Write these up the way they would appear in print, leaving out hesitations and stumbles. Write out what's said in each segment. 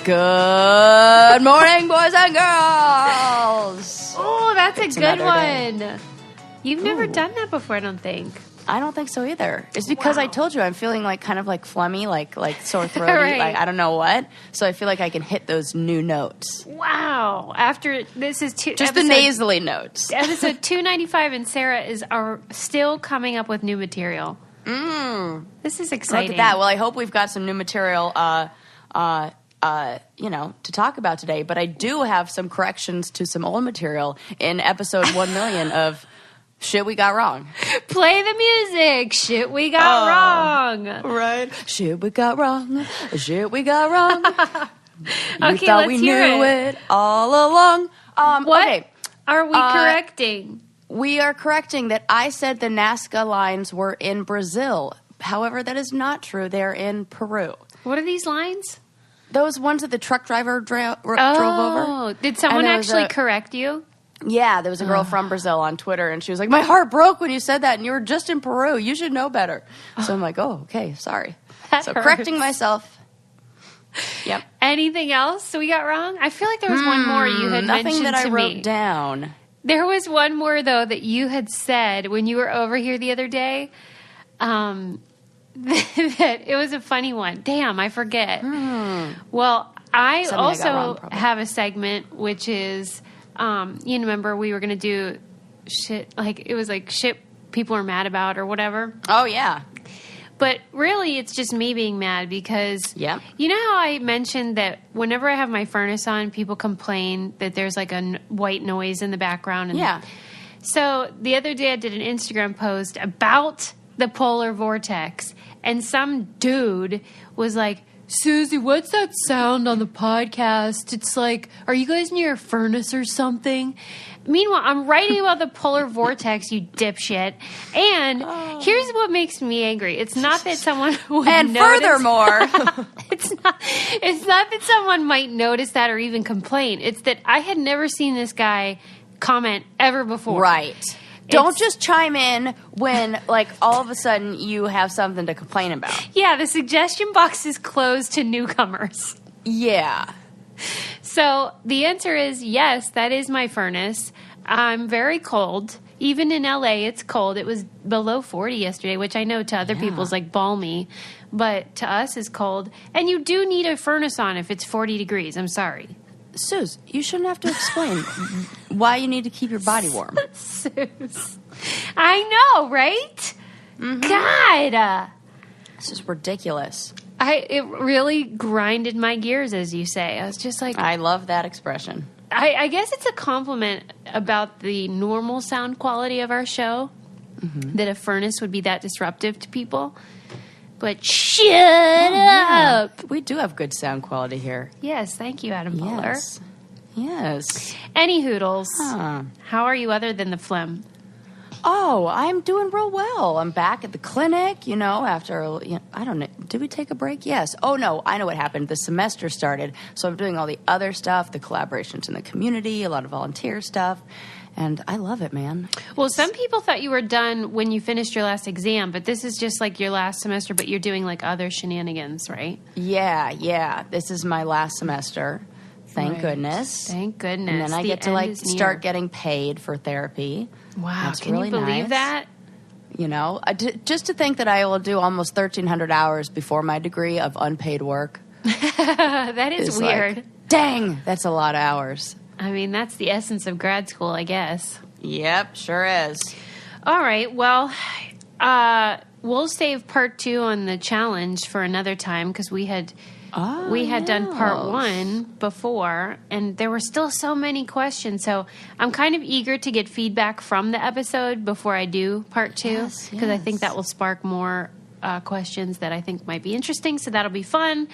Good morning, boys and girls. Oh, that's a good one. Day. You've never done that before, I don't think. I don't think so either. It's because I told you I'm feeling like kind of like phlegmy, like sore throaty. Right. Like I don't know what. So I feel like I can hit those new notes. Wow. After this is just the nasally notes. Episode 295, and Sarah are still coming up with new material. This is exciting. Look at that. Well, I hope we've got some new material to talk about today. But I do have some corrections to some old material in episode 1 million of Shit We Got Wrong. Play the music. Shit we got wrong. Right. Shit we got wrong. Shit we got wrong. Okay, thought let's we hear knew it all along. What Okay. are we correcting? We are correcting that I said the Nazca lines were in Brazil. However, that is not true. They're in Peru. What are these lines? Those ones that the truck driver drove over. Did someone actually correct you? Yeah, there was a girl from Brazil on Twitter, and she was like, my heart broke when you said that, and you were just in Peru. You should know better. So I'm like, oh, okay, sorry. That so hurts. correcting myself. Yep. Anything else we got wrong? I feel like there was one more you had nothing mentioned that I to wrote me. down. There was one more, though, that you had said when you were over here the other day. That it was a funny one. Damn, I forget. Well, I Something also I got wrong, probably. have a segment which is, you remember we were going to do shit, like it was like shit people are mad about or whatever. Oh, yeah. But really, it's just me being mad because, Yep. you know how I mentioned that whenever I have my furnace on, people complain that there's like a white noise in the background. And Yeah. So the other day I did an Instagram post about the polar vortex, and some dude was like, Susie, what's that sound on the podcast? It's like, are you guys near a furnace or something? Meanwhile, I'm writing about the polar vortex, you dipshit. And here's what makes me angry. It's not that someone would And notice. furthermore, It's not that someone might notice that or even complain. It's that I had never seen this guy comment ever before. right. Don't just chime in when, like, all of a sudden you have something to complain about. Yeah, the suggestion box is closed to newcomers. Yeah. So the answer is yes, that is my furnace. I'm very cold. Even in LA, it's cold. It was below 40 yesterday, which I know to other people is like balmy, but to us is cold. And you do need a furnace on if it's 40 degrees. I'm sorry. Suze, you shouldn't have to explain why you need to keep your body warm. Suze. I know, right? God. This is ridiculous. It really grinded my gears, as you say. I was just like, I love that expression. I guess it's a compliment about the normal sound quality of our show, that a furnace would be that disruptive to people. But shut up! We do have good sound quality here. Yes, thank you, Adam Butler. Yes. Any hoodles. Huh. How are you other than the phlegm? Oh, I'm doing real well. I'm back at the clinic, after, I don't know. Did we take a break? Yes. Oh, no, I know what happened. The semester started, so I'm doing all the other stuff, the collaborations in the community, a lot of volunteer stuff, and I love it, man. Well, some people thought you were done when you finished your last exam, but this is just like your last semester, but you're doing like other shenanigans, right? Yeah. This is my last semester. Thank Right. goodness. Thank goodness. And then I The get to, end is start near. getting paid for therapy. Wow, That's can really you believe nice. that? Just to think that I will do almost 1,300 hours before my degree of unpaid work. That is weird. Like, dang, that's a lot of hours. I mean, that's the essence of grad school, I guess. Yep, sure is. All right, well, we'll save part 2 on the challenge for another time because we had done part 1 before, and there were still so many questions. So I'm kind of eager to get feedback from the episode before I do part 2 because I think that will spark more questions that I think might be interesting. So that'll be fun.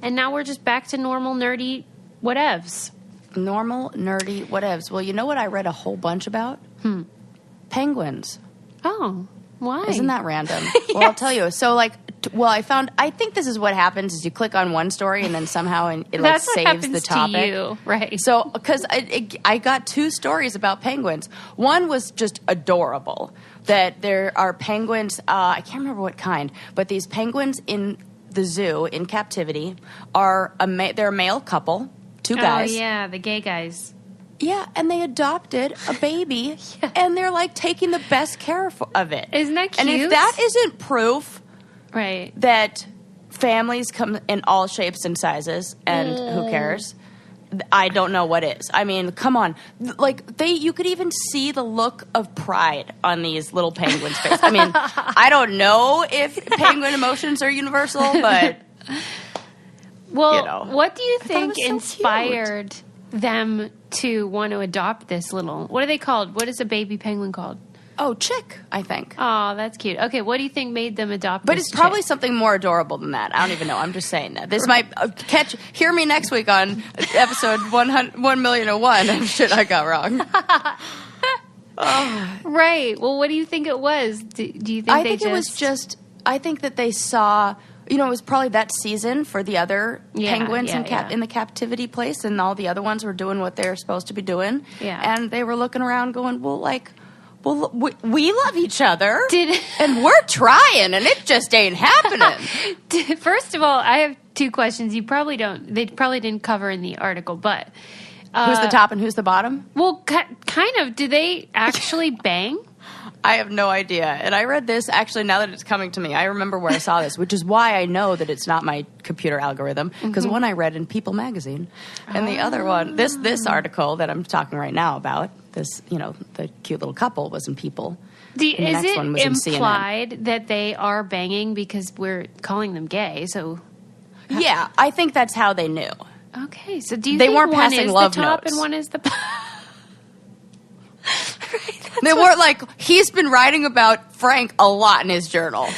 And now we're just back to normal nerdy whatevs. Normal, nerdy, whatevs. Well, you know what I read a whole bunch about? Penguins. Oh, why? Isn't that random? Well, I'll tell you. So, I think this is what happens is you click on one story and then somehow it That's what saves happens the topic. to you, right? So, because I got 2 stories about penguins. One was just adorable. That there are penguins, I can't remember what kind, but these penguins in the zoo in captivity are they're a male couple, two guys. Oh, yeah, the gay guys. Yeah, and they adopted a baby, and they're like taking the best care of it. Isn't that cute? And if that isn't proof right, that families come in all shapes and sizes, and who cares? I don't know what is. I mean, come on. Like, you could even see the look of pride on these little penguins' faces. I mean, I don't know if penguin emotions are universal, but, well, what do you think so inspired them to want to adopt this little, what are they called? What is a baby penguin called? Oh, chick, I think. Oh, that's cute. Okay, what do you think made them adopt But this it's probably chick? something more adorable than that. I don't even know. I'm just saying that. This might hear me next week on episode 1,000,001 of shit I got wrong. Right. Well, what do you think it was? Do you think I think it was just, I think that they saw, it was probably that season for the other penguins in the captivity place, and all the other ones were doing what they're supposed to be doing. Yeah. And they were looking around going, well, we love each other, Did- and we're trying, and it just ain't happening. First of all, I have two questions. They probably didn't cover in the article, but Who's the top and who's the bottom? well, kind of. Do they actually bang? I have no idea. And I read this, actually, now that it's coming to me, I remember where I saw this, which is why I know that it's not my computer algorithm, because one I read in People magazine, and the other one, this article that I'm talking right now about, this, the cute little couple was in People. Is it implied that they are banging because we're calling them gay? So yeah, I think that's how they knew. okay, so do you They think weren't one passing is love the top notes. and one is the They weren't like, he's been writing about Frank a lot in his journal.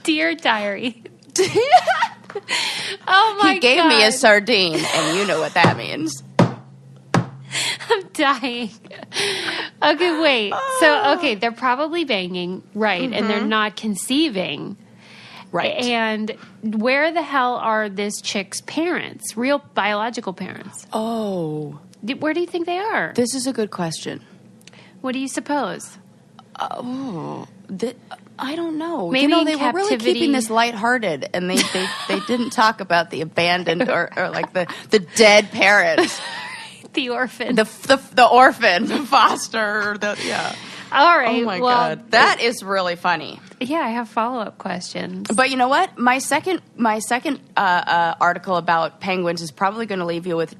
Dear Diary? Oh my god, He gave me a sardine, and you know what that means. I'm dying. Okay, wait. So, they're probably banging, right, and they're not conceiving. Right. And where the hell are this chick's parents? Real biological parents? Oh. Where do you think they are? This is a good question. What do you suppose? I don't know. Maybe in they were really captivity- keeping this lighthearted, and they didn't talk about the abandoned or like the dead parents. The orphan. The orphan, the foster, All right. Oh my god, that is really funny. Yeah, I have follow-up questions. But you know what? My second article about penguins is probably going to leave you with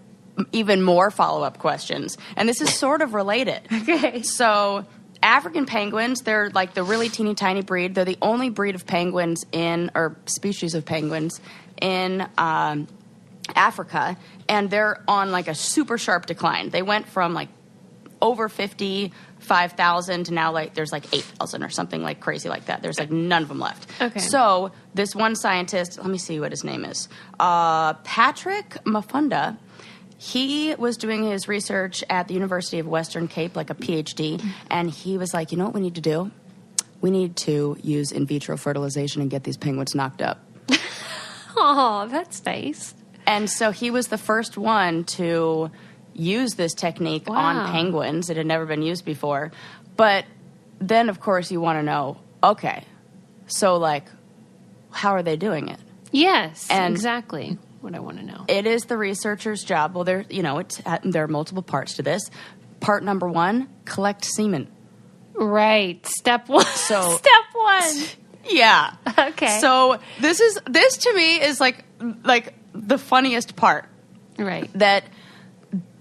even more follow-up questions, and this is sort of related. Okay. So African penguins, they're like the really teeny tiny breed. They're the only breed of penguins or species of penguins in Africa, and they're on like a super sharp decline. They went from like over 55,000 to now like there's like 8,000 or something like crazy like that. There's like none of them left. Okay. So this one scientist, let me see what his name is, Patrick Mafunda. He was doing his research at the University of Western Cape, like a PhD, and he was like, you know what we need to do? We need to use in vitro fertilization and get these penguins knocked up. Oh, that's nice. And so he was the first one to use this technique on penguins. It had never been used before. But then, of course, you want to know, okay, so, like, how are they doing it? Yes, And exactly what I want to know. It is the researcher's job. Well, there are multiple parts to this. Part number 1, collect semen. Right. Step 1. So Step 1. Yeah. Okay. So this to me is like the funniest part. Right. That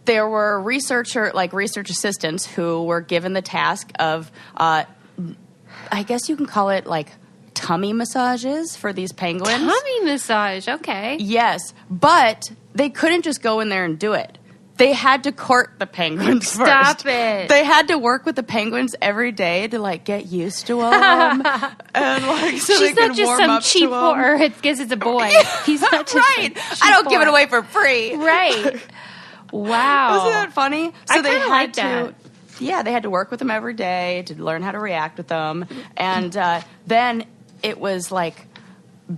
there were research assistants who were given the task of, I guess you can call it like tummy massages for these penguins. Tummy massage. Okay. Yes, but they couldn't just go in there and do it. They had to court the penguins first. Stop it. They had to work with the penguins every day to like get used to them, and like so She's they not could just warm some up cheap to them. whore. It's because it's a boy. He's not just right. I don't give it away for free. Right. Wow. Isn't that funny? So I they kinda had like to. that. Yeah, they had to work with them every day to learn how to react with them, and then it was like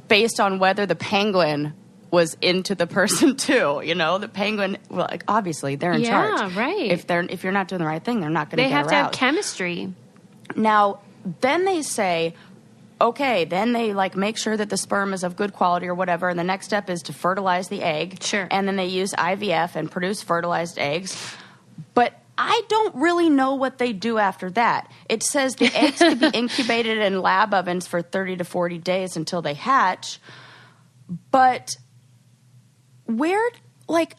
based on whether the penguin was into the person too. You know, the penguin. Well, like, obviously they're in charge. Yeah, right. If you're not doing the right thing, they're not going to They get have to have aroused. chemistry. Now, then they say okay, then they like make sure that the sperm is of good quality or whatever, and the next step is to fertilize the egg. Sure. And then they use IVF and produce fertilized eggs. But I don't really know what they do after that. It says the eggs could be incubated in lab ovens for 30 to 40 days until they hatch. But where, like,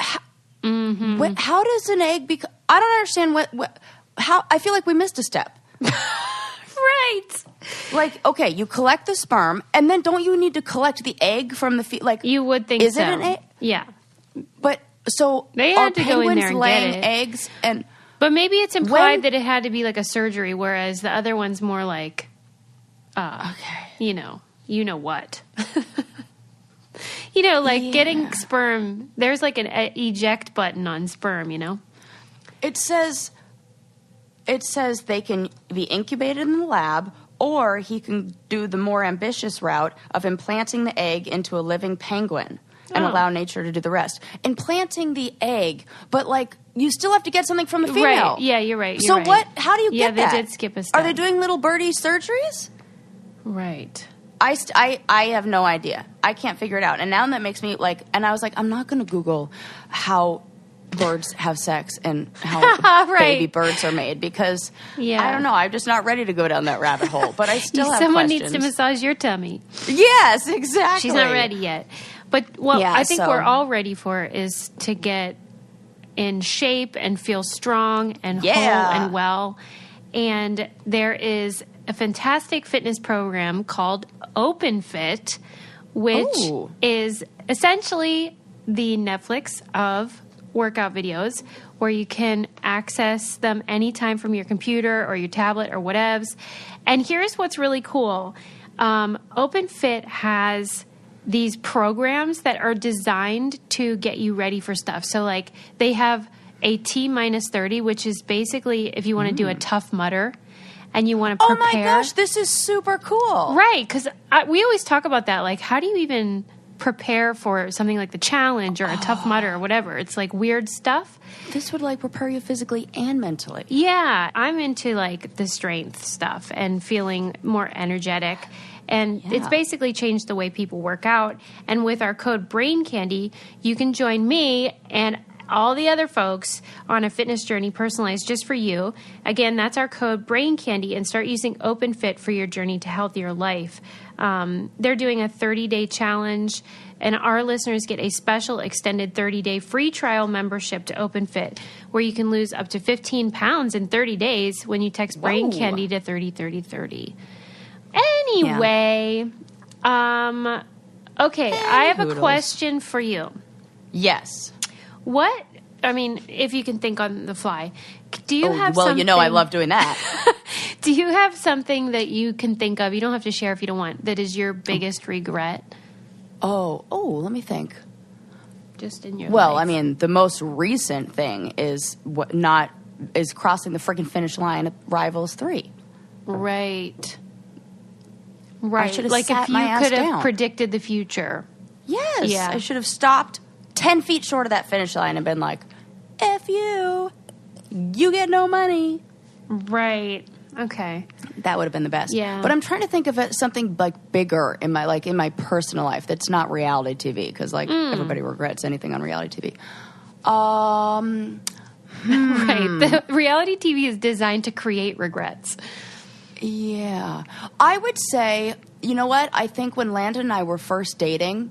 how does an egg become? I don't understand how. I feel like we missed a step. Right. Like, okay, you collect the sperm, and then don't you need to collect the egg from the like? You would think is so. Is it an egg? Yeah. But so they had to go in there and laying get it. Eggs and. But maybe it's implied that it had to be like a surgery, whereas the other one's more like, okay, you know what. Like getting sperm, there's like an eject button on sperm, It says they can be incubated in the lab, or he can do the more ambitious route of implanting the egg into a living penguin and allow nature to do the rest. Implanting the egg, but like you still have to get something from the female. Right. Yeah, you're right. So what? How do you get that? Yeah, they did skip a step. Are they doing little birdie surgeries? Right. I have no idea. I can't figure it out. And now that makes me like, and I was like, I'm not going to Google how birds have sex and how baby birds are made because I don't know. I'm just not ready to go down that rabbit hole. But I still have Someone questions. needs to massage your tummy. Yes, exactly. She's not ready yet. But I think we're all ready for is to get in shape and feel strong and whole and well. And there is a fantastic fitness program called OpenFit, which is essentially the Netflix of workout videos where you can access them anytime from your computer or your tablet or whatevs. And here's what's really cool. OpenFit has these programs that are designed to get you ready for stuff. So like they have a T-30, which is basically if you want to do a Tough Mudder and you want to prepare. Oh my gosh, this is super cool. Right, because we always talk about that. Like, how do you even prepare for something like the challenge or a Tough Mudder or whatever? It's like weird stuff. This would like prepare you physically and mentally. Yeah, I'm into like the strength stuff and feeling more energetic. And it's basically changed the way people work out. And with our code Brain Candy, you can join me and all the other folks on a fitness journey personalized just for you. Again, that's our code Brain Candy, and start using OpenFit for your journey to healthier life. They're doing a 30-day challenge, and our listeners get a special extended 30-day free trial membership to OpenFit, where you can lose up to 15 pounds in 30 days when you text Brain Candy to 303030. Anyway, okay, I have a question for you. Yes. If you can think on the fly, do you have something... Well, I love doing that. Do you have something that you can think of, you don't have to share if you don't want, that is your biggest regret? Let me think. Just in your life. The most recent thing is crossing the freaking finish line at Rivals 3. Right. I should have like sat if you my ass could have down. Predicted the future. Yes. Yeah. I should have stopped 10 feet short of that finish line and been like, F you. You get no money. Right. Okay. That would have been the best. Yeah. But I'm trying to think of something like bigger in my personal life that's not reality TV, because everybody regrets anything on reality TV. Right. The reality TV is designed to create regrets. Yeah. I would say, you know what? I think when Landon and I were first dating,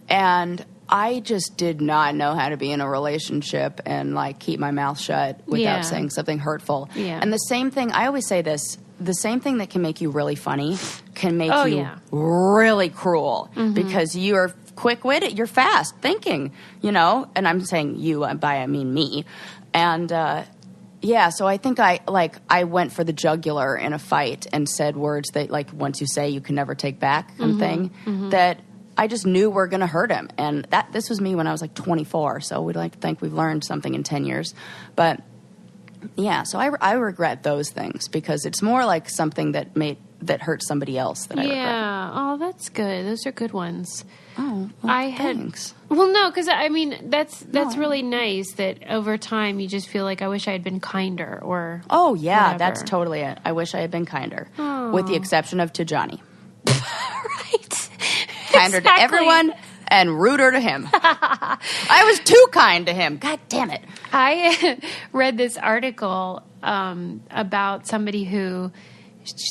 and I just did not know how to be in a relationship and keep my mouth shut without saying something hurtful. Yeah. And the same thing, I always say this, the same thing that can make you really funny can make you really cruel, because you're quick-witted, you're fast thinking, and I'm saying you, I mean me. And, so I think I went for the jugular in a fight and said words that once you say you can never take back kind of thing, that I just knew were going to hurt him. And this was me when I was 24, so we'd like to think we've learned something in 10 years. But yeah, so I regret those things because it's more like something that that hurt somebody else that I regret. Yeah. Oh, that's good. Those are good ones. Oh, well, thanks. Well, no, because I mean that's really nice that over time you just feel like I wish I had been kinder or. Oh yeah, whatever. that's totally it. I wish I had been kinder, with the exception of to Johnny. Right. Kinder to everyone and ruder to him. I was too kind to him. God damn it. I read this article about somebody who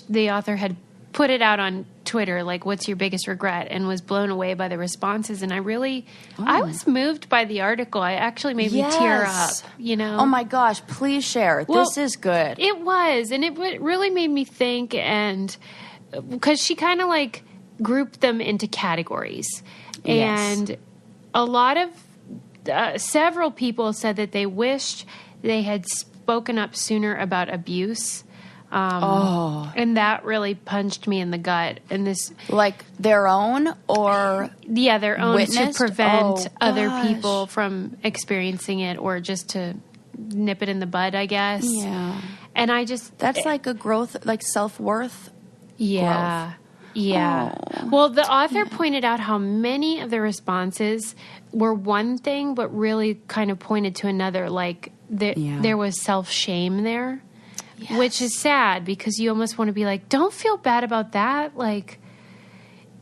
the author had put it out on Twitter, like, what's your biggest regret, and was blown away by the responses. And I was moved by the article. It actually made me tear up, you know. Oh my gosh, please share. Well, this is good. It was, and it really made me think, and because she kind of like grouped them into categories. Yes. And a lot of several people said that they wished they had spoken up sooner about abuse. And that really punched me in the gut. And this, like their own or their own, witnessed? to prevent other gosh. people from experiencing it, or just to nip it in the bud, I guess. Yeah. And that's like a growth, like self-worth. Yeah. Growth. Yeah. Oh. Well, the author pointed out how many of the responses were one thing, but really kind of pointed to another. Like there was self-shame there, which is sad because you almost want to be like, don't feel bad about that. Like,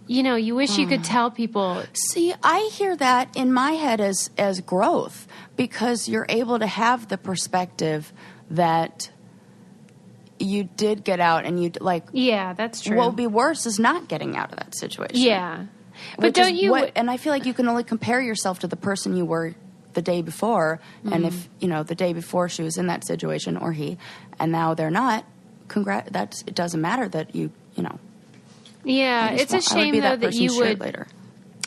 you know, you wish you could tell people. See, I hear that in my head as growth, because you're able to have the perspective that you did get out, and you like. Yeah, that's true. What would be worse is not getting out of that situation. Yeah, but don't you? And I feel like you can only compare yourself to the person you were the day before, and if you know the day before she was in that situation, or he, and now they're not. It doesn't matter that you know. Yeah, it's a shame though that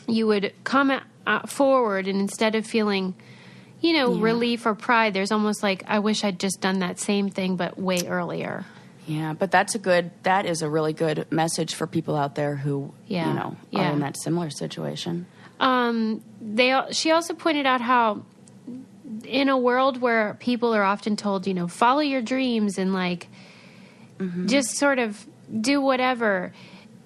you would come forward, and instead of feeling, you know, relief or pride, there's almost like, I wish I'd just done that same thing, but way earlier. Yeah, but that is a really good message for people out there who, you know, are in that similar situation. She also pointed out how in a world where people are often told, you know, follow your dreams and like, just sort of do whatever,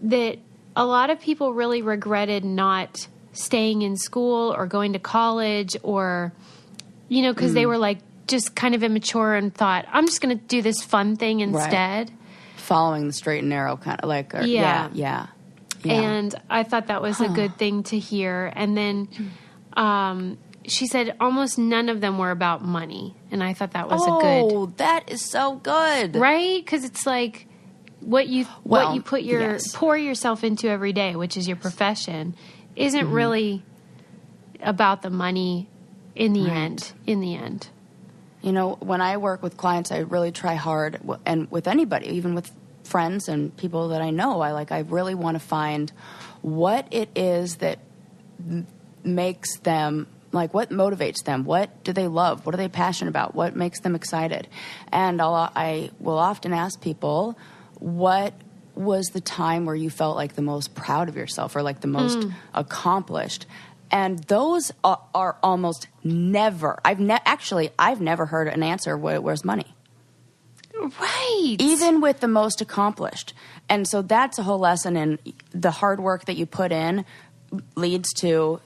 that a lot of people really regretted not staying in school or going to college, or, you know, because they were like just kind of immature and thought, I'm just going to do this fun thing instead. Right. Following the straight and narrow kind of like, yeah. And I thought that was a good thing to hear. And then she said almost none of them were about money. And I thought that was a good. Oh, that is so good. Right? Because it's like what you put pour yourself into every day, which is your profession, isn't really about the money in the end. You know, when I work with clients, I really try hard, and with anybody, even with friends and people that I know, I really want to find what it is that makes them, like, what motivates them, what do they love, what are they passionate about, what makes them excited. And I will often ask people, what was the time where you felt like the most proud of yourself, or like the most accomplished? And those are almost never. I've never heard an answer where's money. Right. Even with the most accomplished. And so that's a whole lesson in the hard work that you put in leads to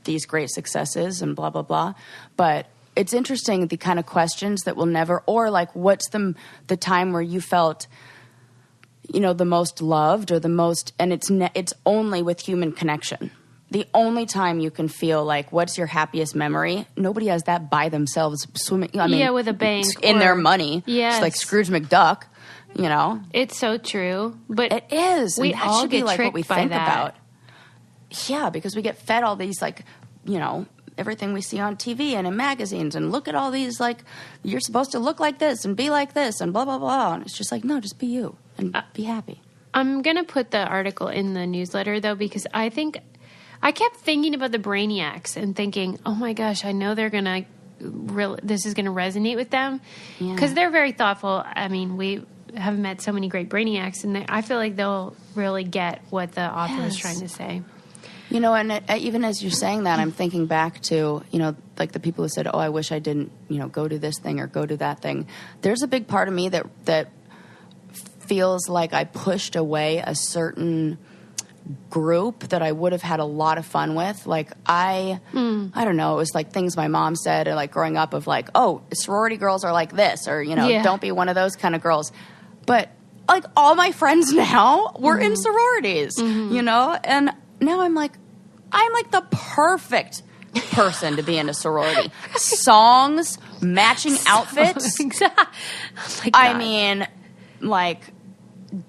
these great successes and blah, blah, blah. But it's interesting, the kind of questions that will never, or like, what's the time where you felt, you know, the most loved, or the most, and it's only with human connection. The only time you can feel like, what's your happiest memory? Nobody has that by themselves swimming. I mean, with a bank. In their money. Yes. It's like Scrooge McDuck, you know? It's so true. But it is. We and that all should get be like tricked what we by think that. about. Yeah, because we get fed all these, like, you know, everything we see on TV and in magazines, and look at all these, like, you're supposed to look like this and be like this and blah, blah, blah. And it's just like, no, just be you and be happy. I'm going to put the article in the newsletter, though, because I kept thinking about the brainiacs and thinking, oh my gosh, I know they're going to this is going to resonate with them, because they're very thoughtful. I mean, we have met so many great brainiacs, and I feel like they'll really get what the author was trying to say. You know, and even as you're saying that, I'm thinking back to, you know, like the people who said, oh, I wish I didn't, you know, go to this thing or go to that thing. There's a big part of me that feels like I pushed away a certain group that I would have had a lot of fun with. Like I don't know, it was like things my mom said, or like growing up of like, oh, sorority girls are like this, or, you know, don't be one of those kind of girls. But like all my friends now were in sororities, you know, and now I'm like the perfect person to be in a sorority. Songs, matching outfits. Oh my God. I mean, like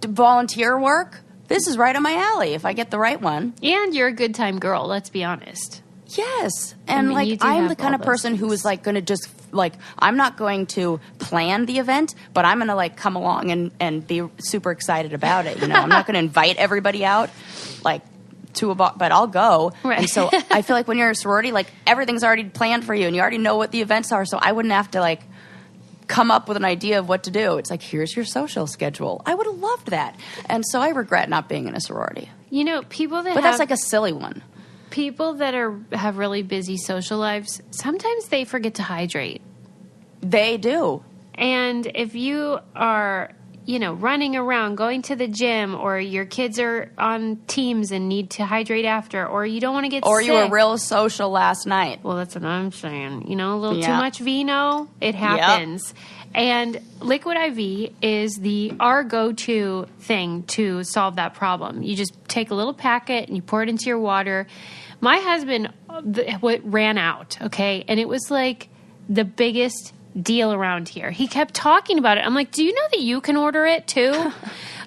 volunteer work. This is right on my alley if I get the right one. And you're a good time girl, let's be honest. Yes. And I mean, like I'm the kind of person who is like going to just like, I'm not going to plan the event, but I'm going to like come along and be super excited about it. You know, I'm not going to invite everybody out like to a bar, but I'll go. Right. And so I feel like when you're in a sorority, like everything's already planned for you and you already know what the events are. So I wouldn't have to like come up with an idea of what to do. It's like, here's your social schedule. I would have loved that. And so I regret not being in a sorority. You know, people that But that's like a silly one. People that have really busy social lives, sometimes they forget to hydrate. They do. And if you are, you know, running around, going to the gym, or your kids are on teams and need to hydrate after, or you don't want to get or sick. you were real social last night. Well, that's what I'm saying. You know, a little too much vino, it happens. Yep. And Liquid IV is our go-to thing to solve that problem. You just take a little packet and you pour it into your water. My husband ran out, okay? And it was like the biggest deal around here. He kept talking about it. I'm like, do you know that you can order it too?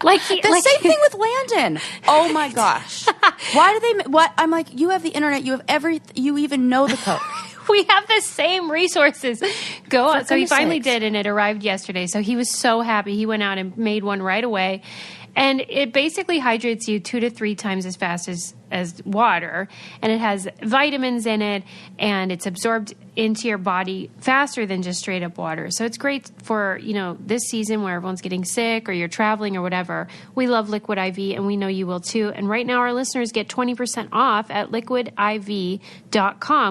Like same thing with Landon. Oh my gosh. Why do they? What? I'm like, you have the internet. You have you even know the code. We have the same resources. Go on. So he finally did, and it arrived yesterday. So he was so happy. He went out and made one right away. And it basically hydrates you 2 to 3 times as fast as water. And it has vitamins in it, and it's absorbed into your body faster than just straight up water. So it's great for, you know, this season where everyone's getting sick or you're traveling or whatever. We love Liquid IV, and we know you will too. And right now our listeners get 20% off at liquidiv.com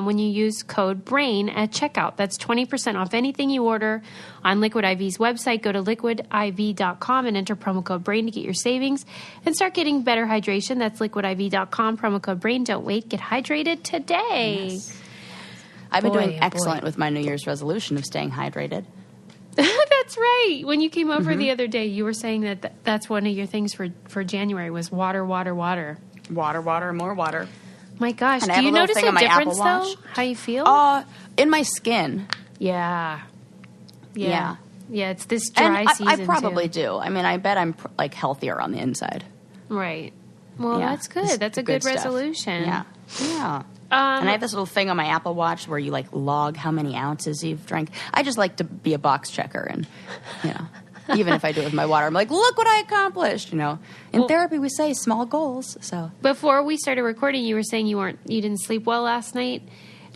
when you use code BRAIN at checkout. That's 20% off anything you order on Liquid IV's website. Go to liquidiv.com and enter promo code BRAIN to get your savings and start getting better hydration. That's liquidiv.com, promo code BRAIN. Don't wait. Get hydrated today. Yes. I've been doing excellent with my New Year's resolution of staying hydrated. That's right. When you came over the other day, you were saying that's one of your things for January was water, water, water. Water, water, more water. My gosh. And do you notice a difference, though? How you feel? In my skin. Yeah, it's this dry season, I probably do. I mean, I bet I'm like healthier on the inside. Right. Well, that's good. That's a good resolution. Yeah. And I have this little thing on my Apple Watch where you like log how many ounces you've drank. I just like to be a box checker, and you know, even if I do it with my water, I'm like, look what I accomplished. You know, in therapy we say small goals. So before we started recording, you were saying you didn't sleep well last night.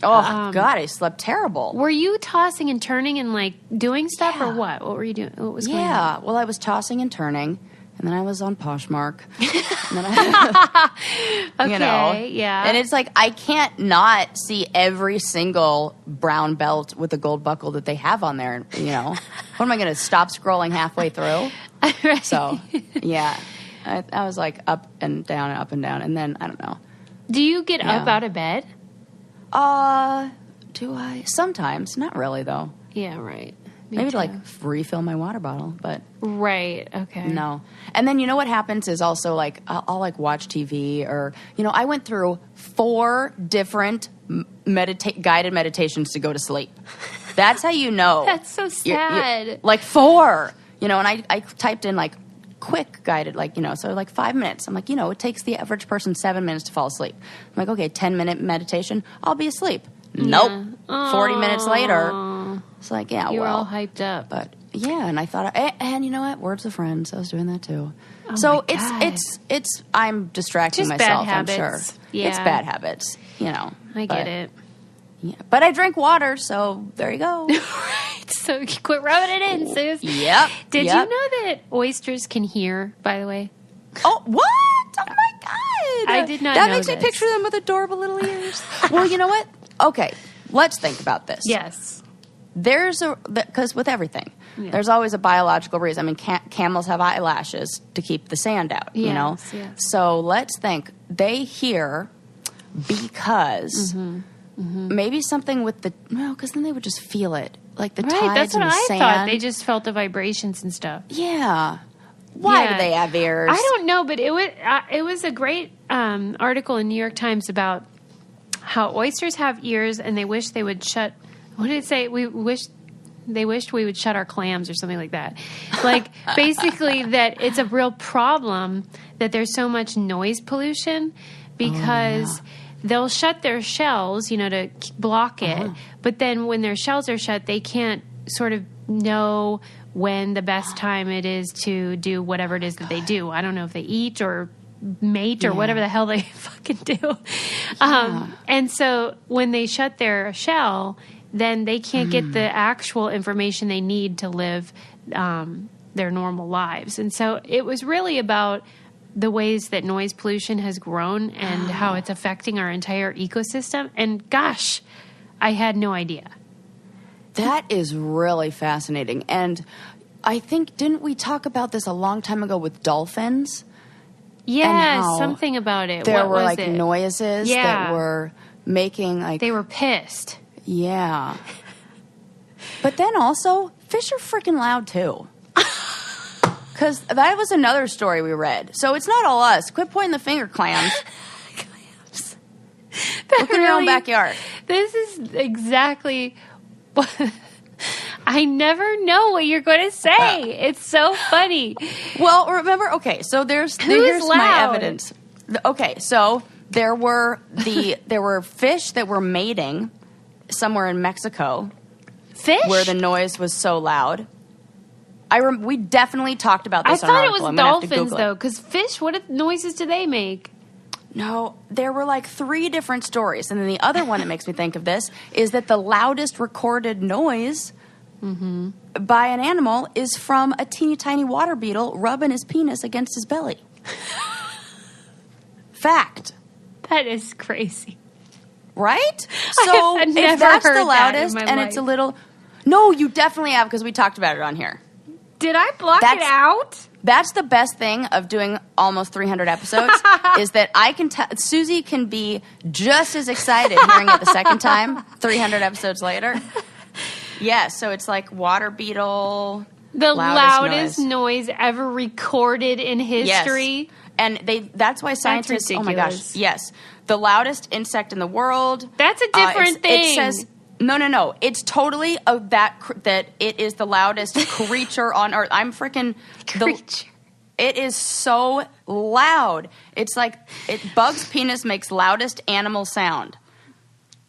Oh God, I slept terrible. Were you tossing and turning and like doing stuff or what? What were you doing? What was going on? Yeah, well, I was tossing and turning. And then I was on Poshmark. And then you know. Yeah. And it's like, I can't not see every single brown belt with a gold buckle that they have on there. You know, what am I going to stop scrolling halfway through? Right. So, yeah. I was like up and down and up and down. And then, I don't know. Do you get up out of bed? Do I? Sometimes. Not really, though. Yeah, right. Maybe to like refill my water bottle, but right, okay, no. And then you know what happens is also like I'll like watch TV, or you know, I went through 4 different guided meditations to go to sleep. That's how you know. That's so sad. You're, like 4, you know, and I typed in like quick guided, like, you know, so like 5 minutes. I'm like, you know, it takes the average person 7 minutes to fall asleep. I'm like, okay, 10-minute meditation, I'll be asleep. Nope. 40 minutes later, it's like, yeah, you were all hyped up. But yeah, and I thought, and you know what? Words of friends. I was doing that too. So it's. I'm distracting just myself. Bad habits. I'm sure. Yeah. It's bad habits. You know. I get it. Yeah, but I drink water, so there you go. Right. So you quit rubbing it in, Suze. Yep. Did you know that oysters can hear? By the way. Oh, what? Oh my God! I did not. That know makes me picture them with adorable little ears. Well, you know what? Okay, let's think about this. Yes. because with everything, there's always a biological reason. I mean, camels have eyelashes to keep the sand out, you know? Yes. So let's think they hear because maybe something with because then they would just feel it. Like the tides that's what and the I sand. thought. They just felt the vibrations and stuff. Yeah. Why do they have ears? I don't know, but it was a great article in New York Times about how oysters have ears and they wish they would shut. What did it say? They wished we would shut our clams or something like that. Like basically that it's a real problem that there's so much noise pollution because they'll shut their shells, to block it. But then when their shells are shut, they can't sort of know when the best time it is to do whatever it is that they do. I don't know if they eat or mate or whatever the hell they fucking do. And so when they shut their shell, then they can't get the actual information they need to live their normal lives. And so it was really about the ways that noise pollution has grown and how it's affecting our entire ecosystem. And gosh, I had no idea. That is really fascinating. And I think, didn't we talk about this a long time ago with dolphins? Yeah, something about it. There what were was like it? noises that were making like... They were pissed. Yeah. But then also, fish are freaking loud too. Because that was another story we read. So it's not all us. Quit pointing the finger, clams. Look in your own backyard. This is exactly what... I never know what you're going to say. It's so funny. Well, remember, okay, so here's my evidence. Okay, so there were fish that were mating somewhere in Mexico. Fish? Where the noise was so loud. We definitely talked about this. I thought it was dolphins, though, because fish, what noises do they make? No, there were like 3 different stories. And then the other one that makes me think of this is that the loudest recorded noise by an animal is from a teeny tiny water beetle rubbing his penis against his belly. Fact. That is crazy. Right? So if that's the loudest and it's a little... No, you definitely have, because we talked about it on here. Did I block it out? That's the best thing of doing almost 300 episodes is that I can Susie can be just as excited hearing it the second time 300 episodes later. Yeah, so it's like water beetle. The loudest noise ever recorded in history. Yes. And that's why scientists, oh my gosh, yes. The loudest insect in the world. That's a different thing. It says no. It's totally that it is the loudest creature on earth. I'm freaking creature. It is so loud. It's like bug's penis makes loudest animal sound.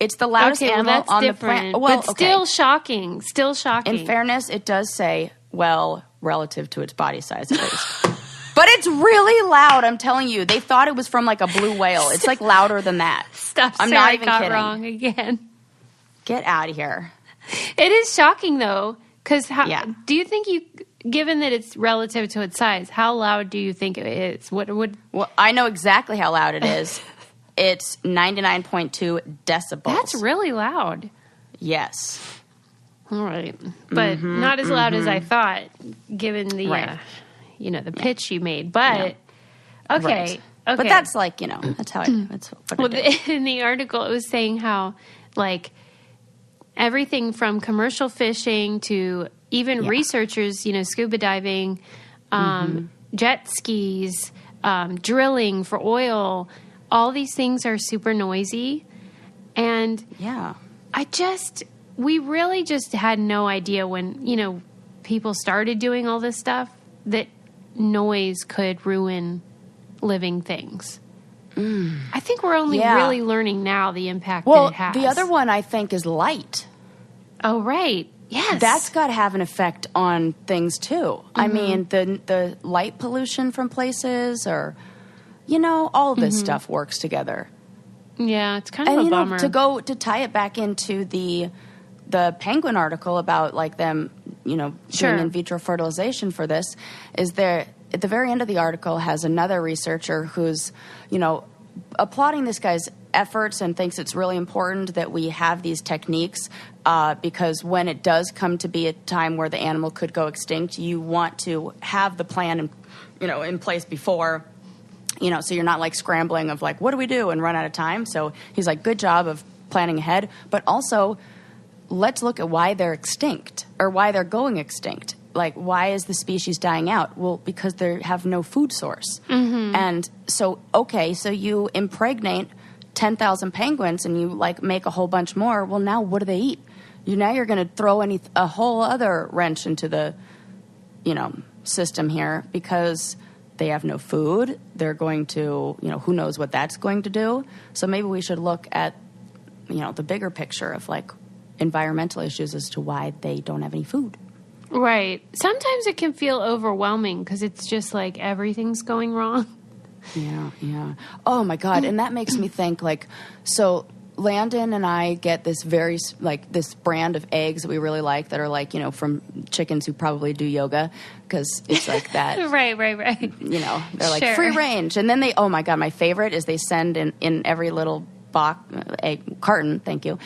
It's the loudest animal on the planet. Well, but still shocking. Still shocking. In fairness, it does say, relative to its body size at least. But it's really loud, I'm telling you. They thought it was from like a blue whale. It's like louder than that. Stuff I'm Sarah not even got kidding. Wrong again. Get out of here. It is shocking though, because do you think given that it's relative to its size, how loud do you think it is? Well, I know exactly how loud it is. It's 99.2 decibels. That's really loud. Yes. All right. But not as loud as I thought, given the, the pitch you made. But, okay. Right. Okay. But that's like, that's how that's what it is. In the article, it was saying how, like, everything from commercial fishing to even researchers, scuba diving, jet skis, drilling for oil, all these things are super noisy. And we really just had no idea when, people started doing all this stuff that noise could ruin living things. I think we're only really learning now the impact that it has. The other one I think is light. Oh, right. Yes. That's got to have an effect on things too. I mean, the light pollution from places or, all of this stuff works together. Yeah, it's kind of a bummer. To tie it back into the Penguin article about like them, doing in vitro fertilization for this, is there at the very end of the article has another researcher who's, applauding this guy's efforts and thinks it's really important that we have these techniques because when it does come to be a time where the animal could go extinct, you want to have the plan in place before, so you're not like scrambling of like, what do we do, and run out of time. So he's like, good job of planning ahead, but also let's look at why they're extinct or why they're going extinct. Like, why is the species dying out? Well, because they have no food source. Mm-hmm. And so, so you impregnate 10,000 penguins and you like make a whole bunch more. Well, now what do they eat? Now you're going to throw a whole other wrench into the, system here because they have no food. They're going to, who knows what that's going to do. So maybe we should look at, the bigger picture of like environmental issues as to why they don't have any food. Right. Sometimes it can feel overwhelming because it's just like everything's going wrong. Yeah. Oh, my God. And that makes me think, like, so Landon and I get this this brand of eggs that we really like that are like, from chickens who probably do yoga because it's like that. Right. They're like free range. And then oh, my God, my favorite is they send in every little egg carton, thank you,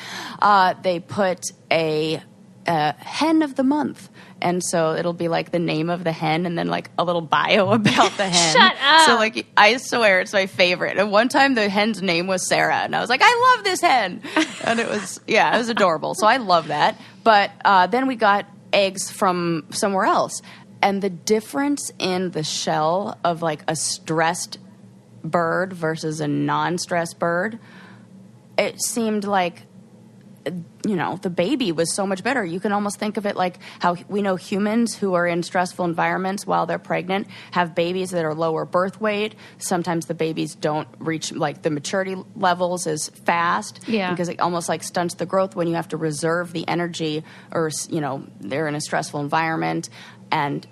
they put a hen of the month. And so it'll be like the name of the hen and then like a little bio about the hen. Shut up. So like, I swear it's my favorite. And one time the hen's name was Sarah and I was like, I love this hen. And it was adorable. So I love that. But then we got eggs from somewhere else. And the difference in the shell of like a stressed bird versus a non-stressed bird, it seemed like, the baby was so much better. You can almost think of it like how we know humans who are in stressful environments while they're pregnant have babies that are lower birth weight. Sometimes the babies don't reach like the maturity levels as fast because it almost like stunts the growth when you have to reserve the energy or, they're in a stressful environment. And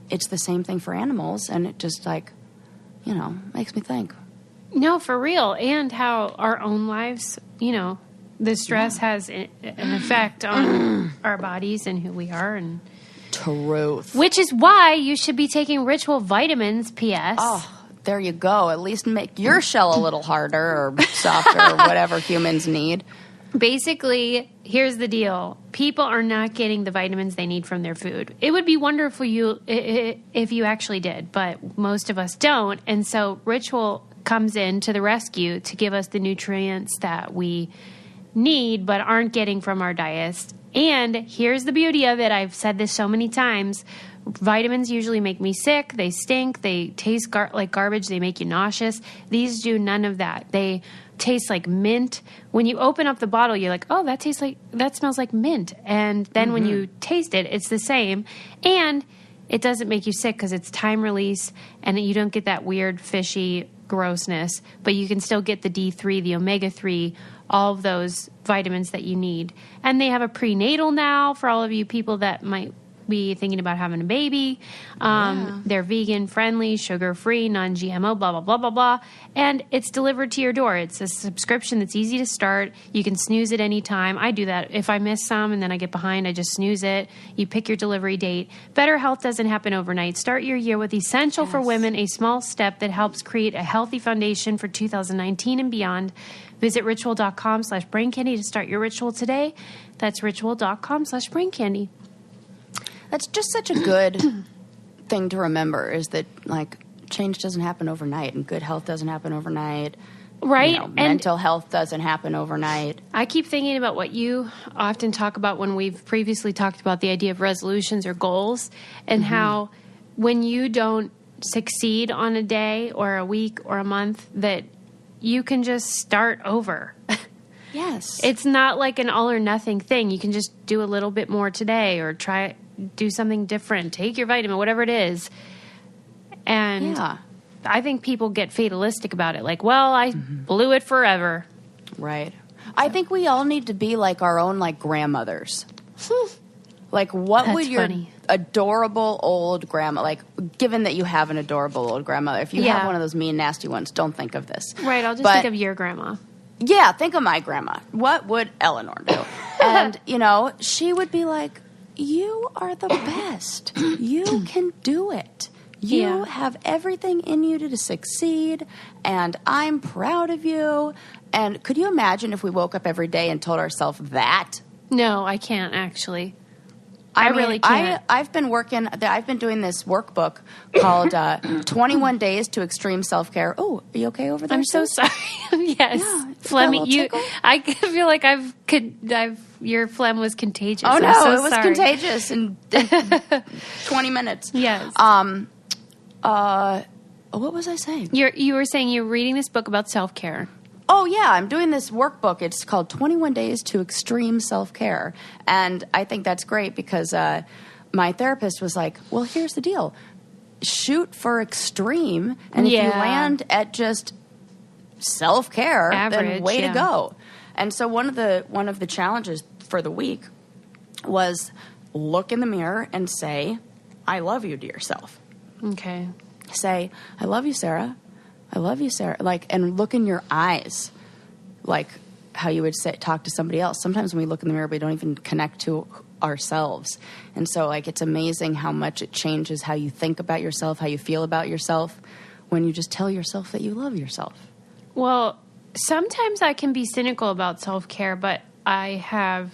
it's the same thing for animals. And it just like, makes me think. No, for real. And how our own lives, the stress has an effect on our bodies and who we are. And truth. Which is why you should be taking Ritual vitamins, P.S. Oh, there you go. At least make your shell a little harder or softer or whatever humans need. Basically, here's the deal. People are not getting the vitamins they need from their food. It would be wonderful if you actually did, but most of us don't. And so Ritual comes in to the rescue to give us the nutrients that we need but aren't getting from our diets. And here's the beauty of it. I've said this so many times. Vitamins usually make me sick. They stink. They taste like garbage. They make you nauseous. These do none of that. They taste like mint. When you open up the bottle, you're like, oh, that smells like mint. And then when you taste it, it's the same. And it doesn't make you sick because it's time release and you don't get that weird fishy grossness, but you can still get the D3, the omega-3, all of those vitamins that you need. And they have a prenatal now for all of you people that might be thinking about having a baby. They're vegan friendly, sugar free, non-GMO, blah, blah, blah, blah, blah. And it's delivered to your door. It's a subscription that's easy to start. You can snooze it anytime. I do that. If I miss some and then I get behind, I just snooze it. You pick your delivery date. Better health doesn't happen overnight. Start your year with Essential for Women, a small step that helps create a healthy foundation for 2019 and beyond. Visit ritual.com/braincandy to start your ritual today. That's ritual.com/braincandy. That's just such a good thing to remember is that, like, change doesn't happen overnight and good health doesn't happen overnight. Right. Mental health doesn't happen overnight. I keep thinking about what you often talk about when we've previously talked about the idea of resolutions or goals and how when you don't succeed on a day or a week or a month that you can just start over. Yes. It's not like an all or nothing thing. You can just do a little bit more today or do something different. Take your vitamin, whatever it is. And I think people get fatalistic about it. Like, well, I blew it forever. Right. I think we all need to be like our own, like, grandmothers. Like, what would your adorable old grandma, like, given that you have an adorable old grandmother, if you have one of those mean, nasty ones, don't think of this. Right, I'll just think of your grandma. Yeah, think of my grandma. What would Eleanor do? And, she would be like, you are the best. You can do it. You have everything in you to succeed, and I'm proud of you. And could you imagine if we woke up every day and told ourselves that? No, I can't actually. I mean, really can't. I've been doing this workbook called 21 Days to Extreme Self-Care. Oh, are you okay over there? I'm so sorry. Yes. Yeah, Phlegmy. I feel like your phlegm was contagious. Oh, no, so it was sorry. contagious in 20 minutes. Yes. What was I saying? You were saying you were reading this book about self-care. Oh, yeah, I'm doing this workbook. It's called 21 Days to Extreme Self-Care. And I think that's great because my therapist was like, well, here's the deal. Shoot for extreme, and if you land at just self-care, then way to go. And so one of the challenges for the week was look in the mirror and say, I love you to yourself. Okay. Say, I love you, Sarah. I love you, Sarah. And look in your eyes, like how you would talk to somebody else. Sometimes when we look in the mirror, we don't even connect to ourselves. And so, it's amazing how much it changes how you think about yourself, how you feel about yourself, when you just tell yourself that you love yourself. Well, sometimes I can be cynical about self-care, but I have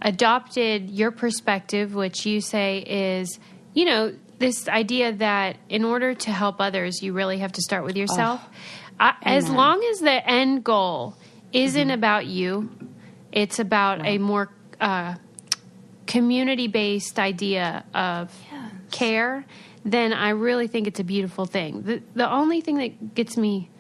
adopted your perspective, which you say is, this idea that in order to help others, you really have to start with yourself. As long as the end goal isn't about you, it's about a more community-based idea of care, then I really think it's a beautiful thing. The only thing that gets me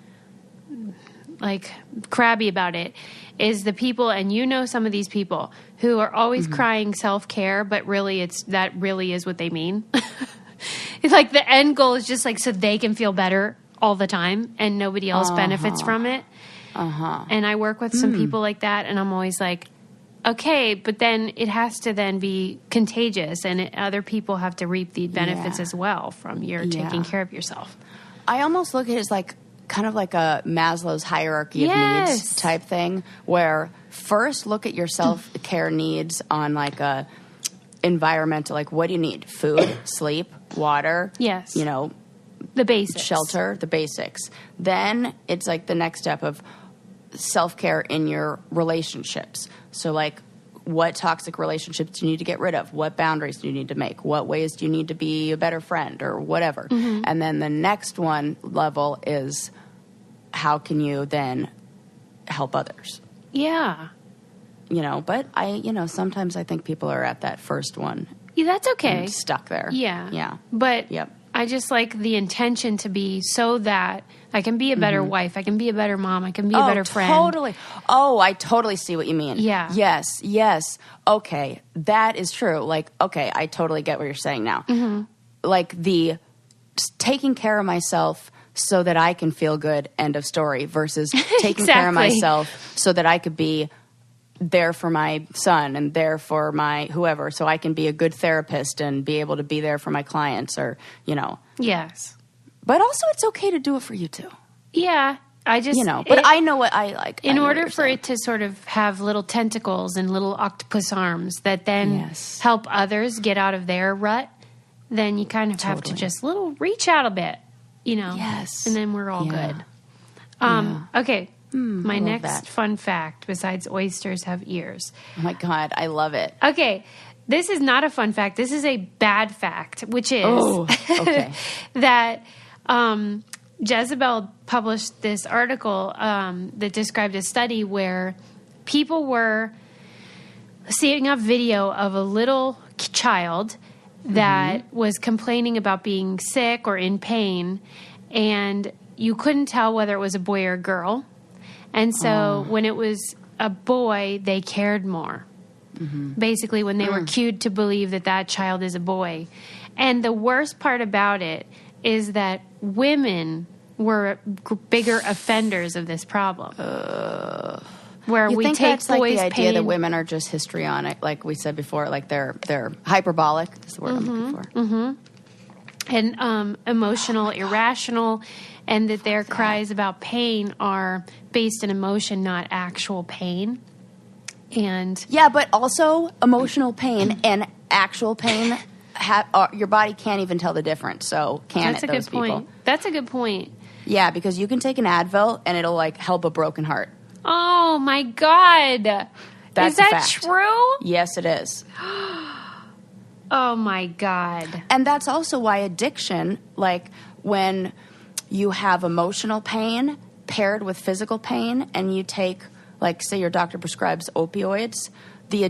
crabby about it is the people, and some of these people who are always crying self-care, but really that really is what they mean. It's like the end goal is just so they can feel better all the time and nobody else benefits from it. And I work with some people like that, and I'm always like, okay, but then it has to then be contagious, and other people have to reap the benefits as well from your taking care of yourself. I almost look at it as kind of like a Maslow's hierarchy of needs type thing, where first look at your self-care needs on a environmental, what do you need? Food, sleep, water. Yes. The basics. Shelter, the basics. Then it's the next step of self-care in your relationships. So what toxic relationships do you need to get rid of? What boundaries do you need to make? What ways do you need to be a better friend or whatever? And then the next level is how can you then help others? Yeah. But sometimes I think people are at that first one. Yeah, that's okay. Stuck there. Yeah. Yeah. But I just like the intention to be so that I can be a better wife. I can be a better mom. I can be a better friend. Totally. Oh, I totally see what you mean. Yeah. Yes. Okay. That is true. Okay, I totally get what you're saying now. The taking care of myself so that I can feel good, end of story, versus taking care of myself so that I could be there for my son and there for my whoever, so I can be a good therapist and be able to be there for my clients or, Yes. But also it's okay to do it for you too. Yeah. But I know what I like. In order for it to sort of have little tentacles and little octopus arms that then help others get out of their rut, then you kind of have to just reach out a bit, Yes. And then we're all good. Okay. My next fun fact, besides oysters have ears. Oh, my God. I love it. Okay. This is not a fun fact. This is a bad fact, which is that Jezebel published this article that described a study where people were seeing a video of a little child that was complaining about being sick or in pain, and you couldn't tell whether it was a boy or a girl. And so when it was a boy, they cared more. Basically, when they were cued to believe that child is a boy. And the worst part about it is that women were bigger offenders of this problem. Where you we think take that's boys' the idea pain. that women are just histrionic, like we said before, they're hyperbolic. Is the word I'm looking for. And emotional, irrational, and that their cries about pain are based in emotion, not actual pain. And but also emotional pain and actual pain your body can't even tell the difference. So That's a good point. That's a good point. Yeah, because you can take an Advil and it'll like help a broken heart. Oh my God. That's is that fact. true? Yes, it is. Oh my God. And that's also why addiction, like when you have emotional pain paired with physical pain and you take, like, say your doctor prescribes opioids, the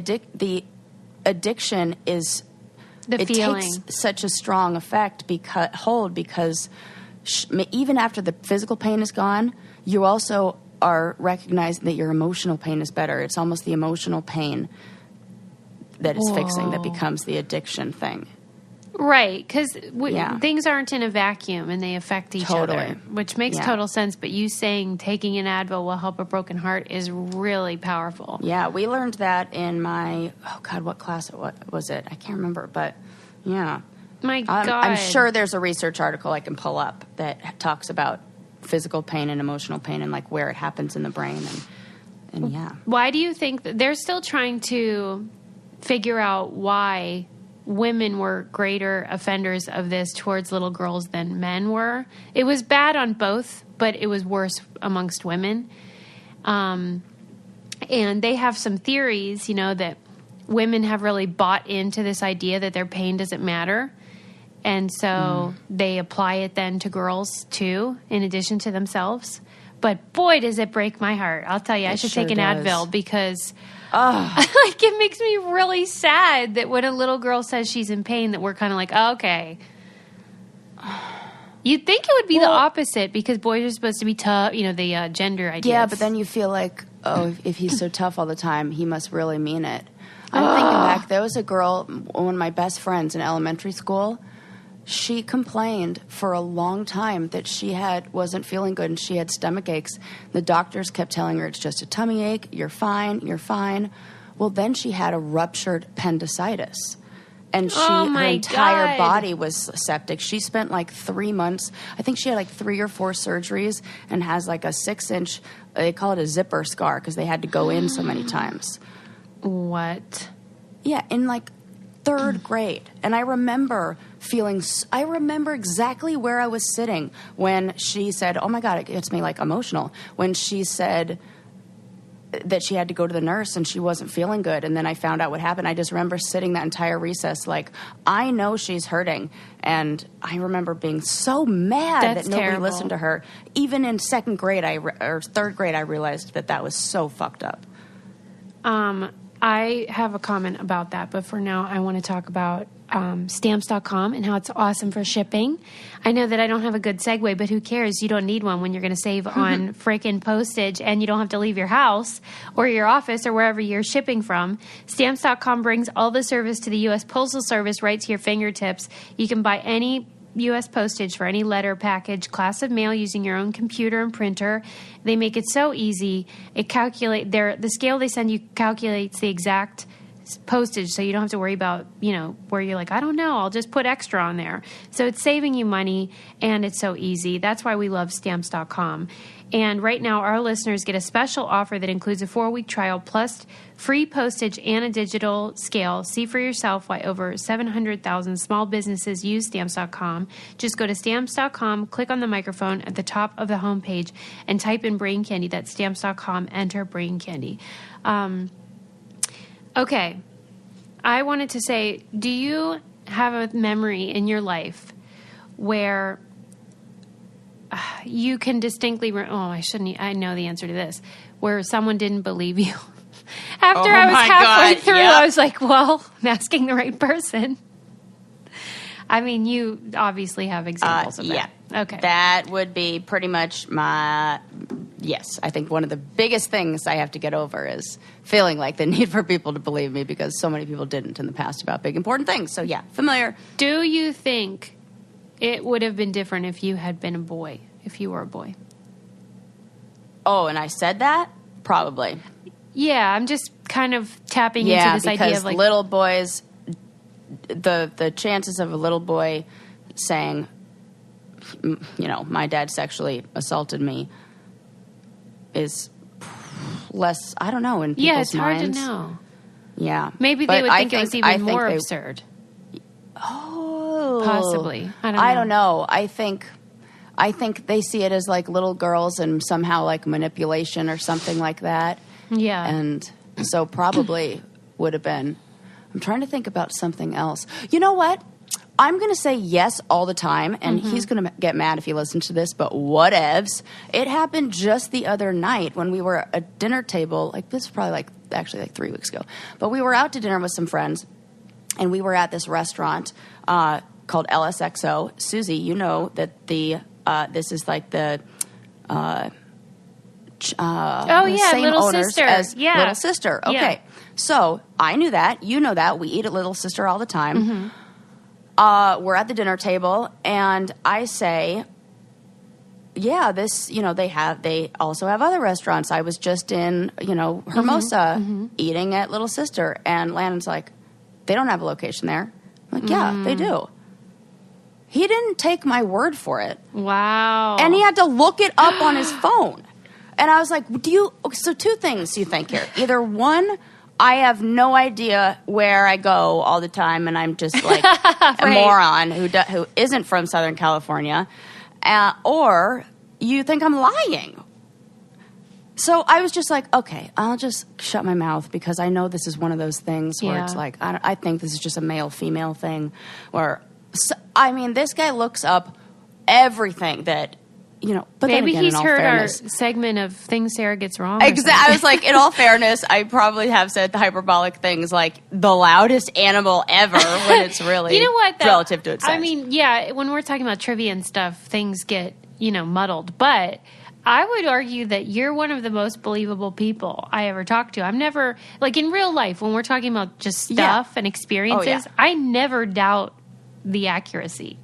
addiction is, The feeling. takes such a strong effect because even after the physical pain is gone, you also are recognizing that your emotional pain is better. It's almost the emotional pain that is fixing that becomes the addiction thing. Right, because things aren't in a vacuum and they affect each other, which makes total sense. But you saying taking an Advil will help a broken heart is really powerful. Yeah, we learned that in my, what class was it? I can't remember, but yeah. My God. I'm sure there's a research article I can pull up that talks about physical pain and emotional pain and like where it happens in the brain. And yeah. Why do you think that they're still trying to figure out why women were greater offenders of this towards little girls than men were? It was bad on both, but it was worse amongst women. And they have some theories, that women have really bought into this idea that their pain doesn't matter. And so they apply it then to girls too, in addition to themselves. But boy, does it break my heart. I'll tell you, I should take an Advil because like it makes me really sad that when a little girl says she's in pain that we're kind of like, okay. You'd think it would be the opposite because boys are supposed to be tough, the gender ideas. Yeah, but then you feel like, if he's so tough all the time, he must really mean it. I'm thinking back, there was a girl, one of my best friends in elementary school. She complained for a long time that she wasn't feeling good and she had stomach aches. The doctors kept telling her it's just a tummy ache. You're fine. You're fine. Well, then she had a ruptured appendicitis. And her entire body was septic. She spent like 3 months. I think she had like 3 or 4 surgeries and has like a 6-inch, they call it a zipper scar because they had to go in so many times. What? Yeah, in like 3rd grade. And I remember exactly where I was sitting when she said, oh my God, it gets me like emotional. When she said that she had to go to the nurse and she wasn't feeling good. And then I found out what happened. I just remember sitting that entire recess like, I know she's hurting. And I remember being so mad that nobody listened to her. Even in 2nd grade or 3rd grade, I realized that was so fucked up. I have a comment about that, but for now I want to talk about Stamps.com and how it's awesome for shipping. I know that I don't have a good segue, but who cares? You don't need one when you're going to save on frickin' postage and you don't have to leave your house or your office or wherever you're shipping from. Stamps.com brings all the service to the U.S. Postal Service right to your fingertips. You can buy any U.S. postage for any letter, package, class of mail using your own computer and printer. They make it so easy. The scale they send you calculates the exact postage, so you don't have to worry about, where you're like, I don't know, I'll just put extra on there. So it's saving you money, and it's so easy. That's why we love Stamps.com. And right now, our listeners get a special offer that includes a 4-week trial plus free postage and a digital scale. See for yourself why over 700,000 small businesses use Stamps.com. Just go to Stamps.com, click on the microphone at the top of the homepage, and type in Brain Candy. That's Stamps.com. Enter Brain Candy. Okay. I wanted to say, do you have a memory in your life where you can distinctly, I know the answer to this, where someone didn't believe you? After I was halfway through, yep. I was like, well, I'm asking the right person. I mean, you obviously have examples of that. Yeah. Okay. That would be pretty much yes. I think one of the biggest things I have to get over is feeling like the need for people to believe me because so many people didn't in the past about big, important things. So, yeah, familiar. Do you think it would have been different if you had been a boy, if you were a boy? Oh, and I said that? Probably. Yeah, I'm just kind of tapping into this idea of like little boys, the chances of a little boy saying, my dad sexually assaulted me is less, I don't know, in people's minds. Yeah, it's hard to know. Yeah. Maybe they would think it was even more absurd. Oh. Possibly. I don't know. I think they see it as like little girls and somehow like manipulation or something like that. Yeah. And so probably would have been. I'm trying to think about something else. You know what? I'm going to say yes all the time, and he's going to get mad if he listens to this, but whatevs. It happened just the other night when we were at a dinner table. Like, this is probably actually 3 weeks ago. But we were out to dinner with some friends, and we were at this restaurant called LSXO. Susie, you know that this is like the same Little owners Sister. as Yeah. Little Sister. Okay. Yeah. So I knew that. You know that. We eat at Little Sister all the time. We're at the dinner table, and I say, yeah, this, they also have other restaurants. I was just in, Hermosa eating at Little Sister. And Landon's like, they don't have a location there. I'm like, yeah, they do. He didn't take my word for it. Wow. And he had to look it up on his phone. And I was like, so two things you think here. Either one, I have no idea where I go all the time, and I'm just like a moron who isn't from Southern California, or you think I'm lying. So I was just like, okay, I'll just shut my mouth because I know this is one of those things where it's like, I think this is just a male-female thing. This guy looks up everything that, but maybe then again, he's heard fairness, our segment of things Sarah gets wrong. Exactly. I was like, in all fairness, I probably have said the hyperbolic things like the loudest animal ever when it's really relative to its size. I mean, yeah, when we're talking about trivia and stuff, things get, muddled. But I would argue that you're one of the most believable people I ever talked to. I'm never, like in real life, when we're talking about just stuff and experiences, I never doubt the accuracy.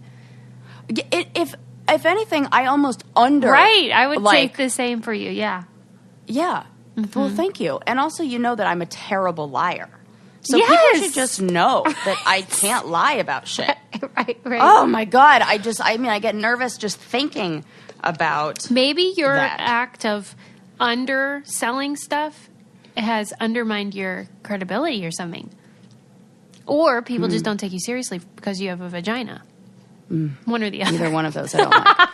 If anything, I almost Right. I would say the same for you, yeah. Yeah. Well, thank you. And also, that I'm a terrible liar. So people should just know that I can't lie about shit. Right. Oh, my God. I get nervous just thinking about maybe your act of underselling stuff has undermined your credibility or something. Or people just don't take you seriously because you have a vagina. One or the other. Either one of those I don't like.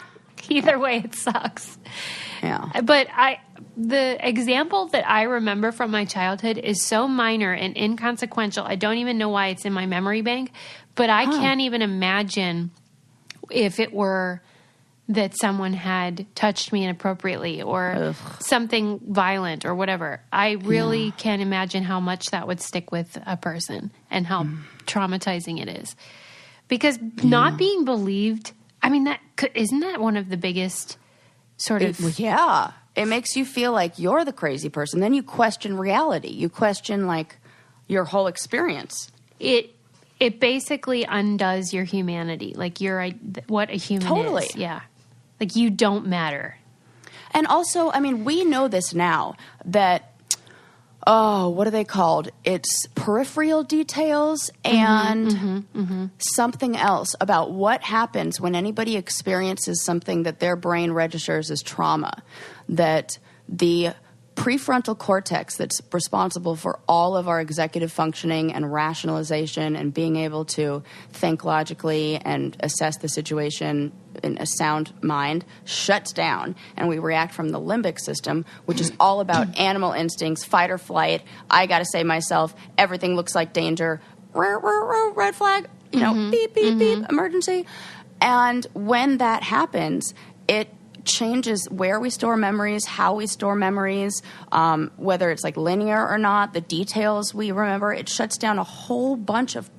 Either way, it sucks. Yeah. But the example that I remember from my childhood is so minor and inconsequential. I don't even know why it's in my memory bank, but I can't even imagine if it were that someone had touched me inappropriately or something violent or whatever. I really can't imagine how much that would stick with a person and how traumatizing it is. Because not being believed, isn't that one of the biggest sort of... It makes you feel like you're the crazy person. Then you question reality. You question, your whole experience. It basically undoes your humanity. Like, what a human is. Yeah. Like, you don't matter. And also, we know this now, that... what are they called? It's peripheral details and something else about what happens when anybody experiences something that their brain registers as trauma. That the prefrontal cortex that's responsible for all of our executive functioning and rationalization and being able to think logically and assess the situation in a sound mind shuts down, and we react from the limbic system, which is all about animal instincts, fight or flight. I gotta save myself. Everything looks like danger. Red flag. Beep, beep, beep. Emergency. And when that happens, it changes where we store memories, how we store memories, whether it's linear or not, the details we remember. It shuts down a whole bunch of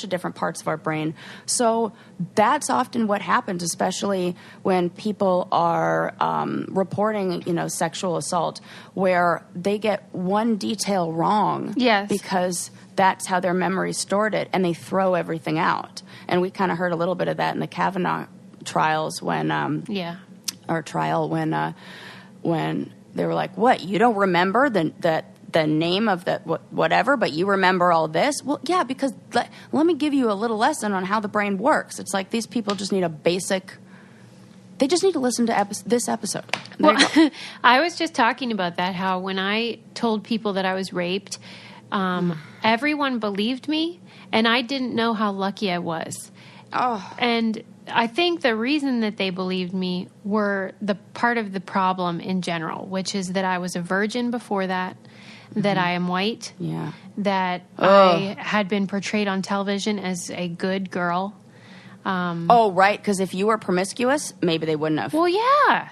different parts of our brain. So that's often what happens, especially when people are reporting, sexual assault, where they get one detail wrong because that's how their memory stored it, and they throw everything out. And we kind of heard a little bit of that in the Kavanaugh trials when when they were like, what, you don't remember the name of the whatever, but you remember all this? Well, yeah, because let me give you a little lesson on how the brain works. It's like these people just need they just need to listen to this episode. Well, I was just talking about that, how when I told people that I was raped, everyone believed me. And I didn't know how lucky I was. Oh. And I think the reason that they believed me were the part of the problem in general, which is that I was a virgin before that, that I am white, that I had been portrayed on television as a good girl. Right, because if you were promiscuous, maybe they wouldn't have. Well, yeah.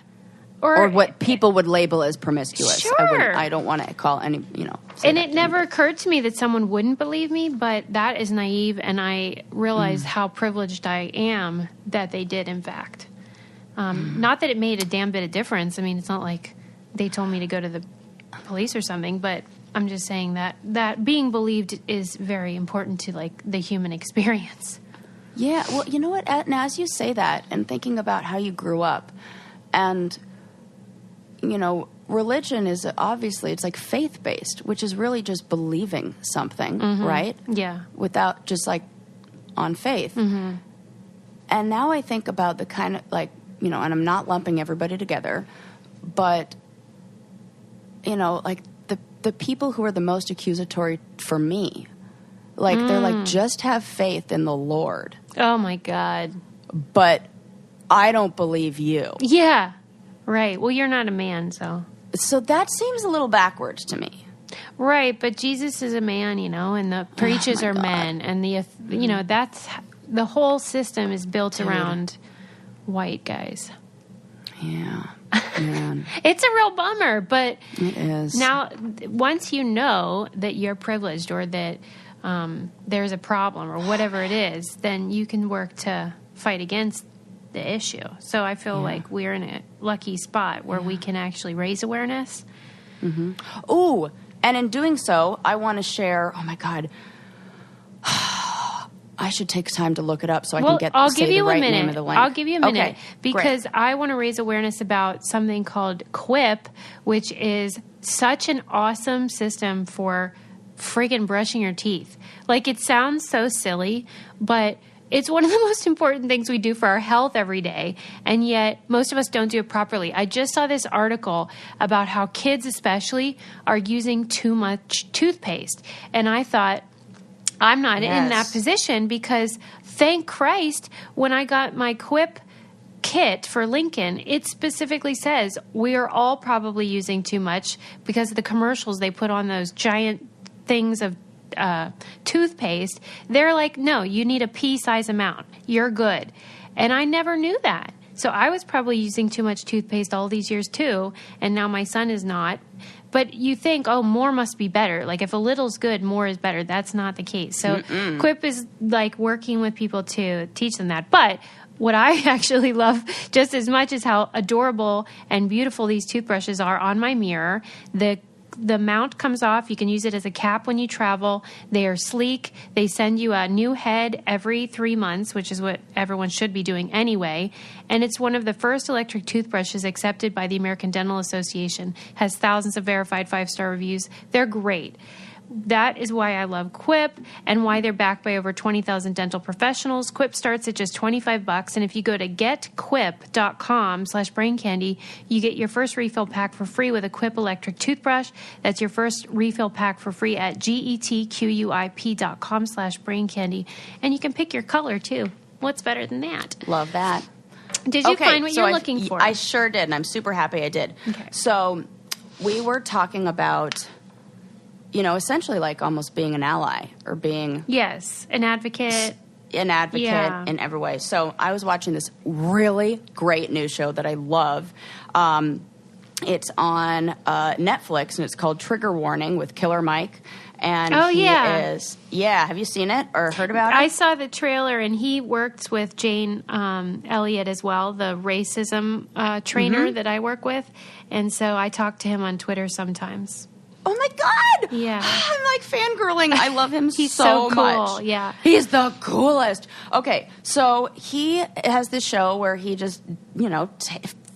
Or what people would label as promiscuous. Sure. I don't want to call any, And it never occurred to me that someone wouldn't believe me, but that is naive, and I realized how privileged I am that they did, in fact. Not that it made a damn bit of difference. I mean, it's not like they told me to go to the police or something, but I'm just saying that being believed is very important to, like, the human experience. Yeah, well, you know what? Now, as you say that, and thinking about how you grew up, and religion is obviously, it's like faith-based, which is really just believing something, right? Yeah. Without just like on faith. Mm-hmm. And now I think about the kind of like, and I'm not lumping everybody together, but, like the people who are the most accusatory for me, like they're like, just have faith in the Lord. Oh my God. But I don't believe you. Yeah. Right. Well, you're not a man, so. So that seems a little backwards to me. Right, but Jesus is a man, and the preachers are men, and that's the whole system is built around white guys. Yeah, man. It's a real bummer, but it is. Now, once you know that you're privileged or that there's a problem or whatever it is, then you can work to fight against the issue. So I feel like we're in a lucky spot where we can actually raise awareness. Mm-hmm. Ooh, and in doing so, I want to share, oh my God, I should take time to look it up so I can get the right name of the link. I'll give you a minute because great. I want to raise awareness about something called Quip, which is such an awesome system for friggin' brushing your teeth. Like, it sounds so silly, but it's one of the most important things we do for our health every day, and yet most of us don't do it properly. I just saw this article about how kids especially are using too much toothpaste, and I thought, I'm not in that position because, thank Christ, when I got my Quip kit for Lincoln, it specifically says we are all probably using too much because of the commercials they put on those giant things of toothpaste. They're like, no, you need a pea-size amount. You're good. And I never knew that. So I was probably using too much toothpaste all these years too, and now my son is not. But you think, more must be better. Like, if a little's good, more is better. That's not the case. So Quip is like working with people to teach them that. But what I actually love just as much is how adorable and beautiful these toothbrushes are on my mirror. The mount comes off. You can use it as a cap when you travel. They are sleek. They send you a new head every 3 months, which is what everyone should be doing anyway. And it's one of the first electric toothbrushes accepted by the American Dental Association. Has thousands of verified 5-star reviews. They're great. That is why I love Quip and why they're backed by over 20,000 dental professionals. Quip starts at just $25, and if you go to getquip.com/braincandy, you get your first refill pack for free with a Quip electric toothbrush. That's your first refill pack for free at getquip.com/braincandy, and you can pick your color too. What's better than that? Love that. Did you find what you're looking for? I sure did, and I'm super happy I did. Okay. So we were talking about, essentially like almost being an ally or being... Yes, an advocate. An advocate in every way. So I was watching this really great news show that I love. It's on Netflix, and it's called Trigger Warning with Killer Mike. And he is... Yeah, have you seen it or heard about it? I saw the trailer, and he works with Jane Elliott as well, the racism trainer that I work with. And so I talk to him on Twitter sometimes. Oh my God! Yeah. I'm like fangirling. I love him He's so cool. much. Yeah. He's the coolest. Okay, so he has this show where he just,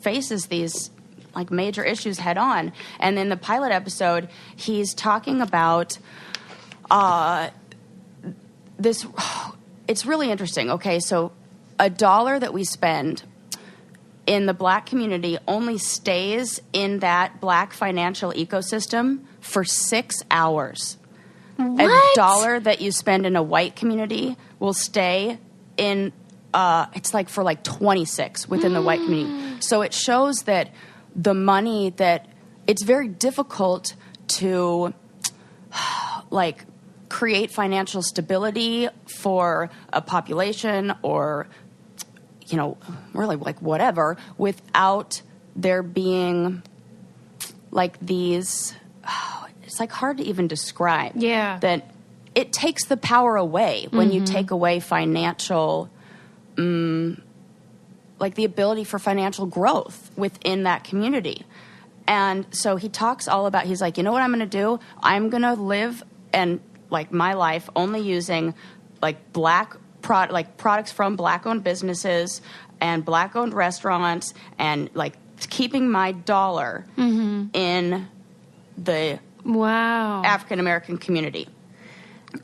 faces these like major issues head on. And in the pilot episode, he's talking about this. It's really interesting. Okay, so $1 that we spend in the black community only stays in that black financial ecosystem for 6 hours. What? A dollar that you spend in a white community will stay in, it's like for like 26 within the white community. So it shows that the money that, it's very difficult to like create financial stability for a population or, you know, really like whatever, without there being like these, it's like hard to even describe. Yeah. That it takes the power away when you take away financial, like the ability for financial growth within that community. And so he talks all about, he's like, you know what I'm going to do? I'm going to live and like my life only using like products from black-owned businesses and black-owned restaurants and like keeping my dollar in the African-American community.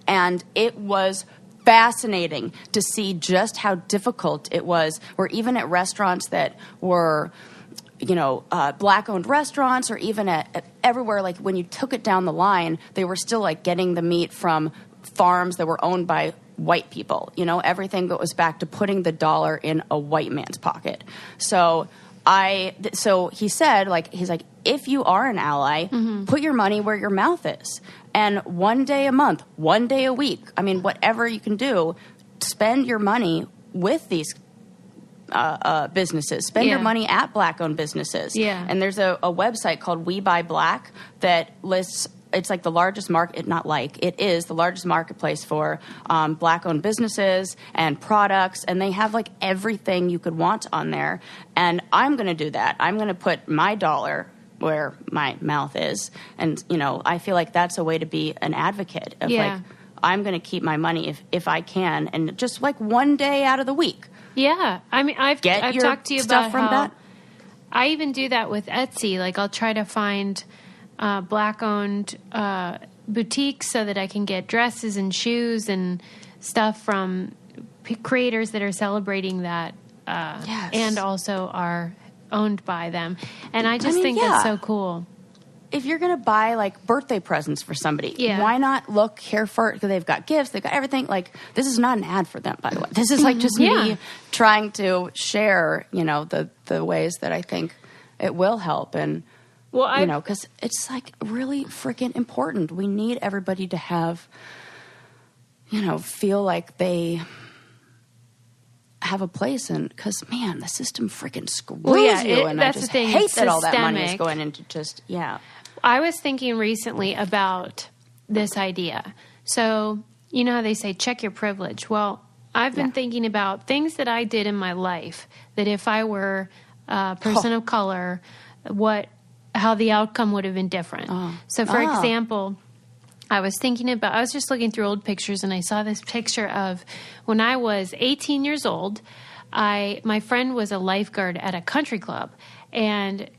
And it was fascinating to see just how difficult it was, or even at restaurants that were, you know, black-owned restaurants, or even at everywhere, like when you took it down the line, they were still like getting the meat from farms that were owned by white people. You know, everything goes back to putting the dollar in a white man's pocket. So he said, like, he's like, if you are an ally, put your money where your mouth is. And one day a month, one day a week, I mean, whatever you can do, spend your money with these businesses. Spend your money at black-owned businesses. Yeah. And there's a website called We Buy Black that lists, it's like the largest it is the largest marketplace for black-owned businesses and products, and they have like everything you could want on there. And I'm going to do that. I'm going to put my dollar where my mouth is. And, you know, I feel like that's a way to be an advocate of like, I'm going to keep my money if I can, and just like one day out of the week. Yeah. I mean, I've talked to you about from how that. I even do that with Etsy. Like, I'll try to find black-owned boutiques so that I can get dresses and shoes and stuff from creators that are celebrating that and also are owned by them. And I just think that's so cool. If you're going to buy like birthday presents for somebody, why not look here for, because they've got gifts, they've got everything. Like, this is not an ad for them, by the way. This is like just me trying to share, you know, the ways that I think it will help. And, you know, because it's like really freaking important. We need everybody to have, you know, feel like they have a place in, because man, the system freaking screws you, and I just hate that all that money is going into just I was thinking recently about this idea. So you know how they say check your privilege. Well, I've been thinking about things that I did in my life that if I were a person of color, how the outcome would have been different. So for example, I was just looking through old pictures, and I saw this picture of when I was 18 years old. My friend was a lifeguard at a country club, and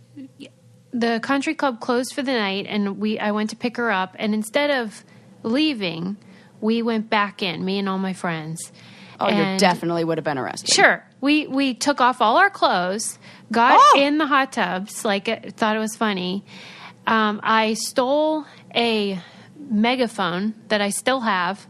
the country club closed for the night, and I went to pick her up, and instead of leaving, we went back in, me and all my friends. Oh, you definitely would have been arrested. Sure. We took off all our clothes, got in the hot tubs, like, thought it was funny. I stole a megaphone that I still have.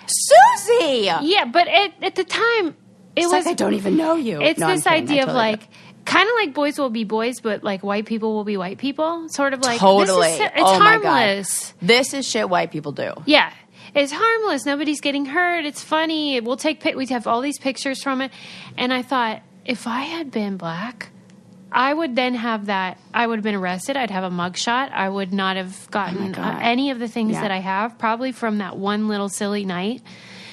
Susie! Yeah, but at the time, it was like I don't even know you. It's this idea of like, kind of like boys will be boys, but like white people will be white people. Sort of like, totally. It's harmless. This is shit white people do. Yeah. It's harmless. Nobody's getting hurt. It's funny. We have all these pictures from it. And I thought, if I had been black, I would then have that. I would have been arrested. I'd have a mugshot. I would not have gotten any of the things that I have, probably from that one little silly night.